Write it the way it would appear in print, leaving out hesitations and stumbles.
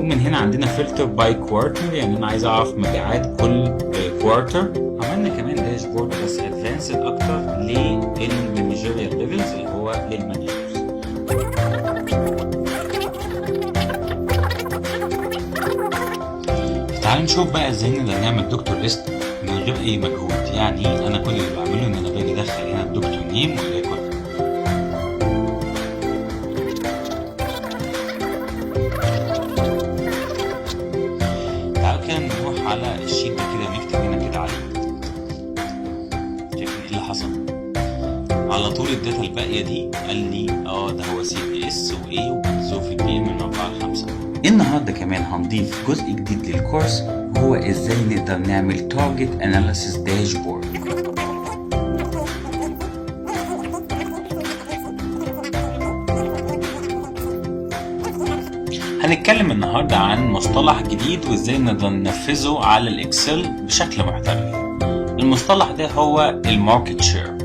من هنا عندنا فلتر باي كوارتر، يعني انا عايز اعرف مبيعات كل كوارتر. عملنا كمان داشبورد بس ادفانسد اكتر للمانجيريال ليفلز اللي هو للمانجرز. تعالوا نشوف بقى ازاي نقدر نعمل دكتور ليست من غير اي مجهود. يعني انا كل اللي بعمله ان انا باجي ادخل هنا الدكتور نيم وليكن نروح على الشيت ده كده ونكتب هنا كده عليه. شايفين ايه اللي حصل؟ على طول الداتا الباقيه دي قال لي ده هو CPS وايه وبنزوه في البي من 4 ل 5. النهارده كمان هنضيف جزء جديد للكورس وهو ازاي نقدر نعمل تارجت اناليسيس داشبورد. هنتكلم النهاردة عن مصطلح جديد وازاي نقدر ننفذه على الاكسل بشكل محترف. المصطلح ده هو الماركت شير.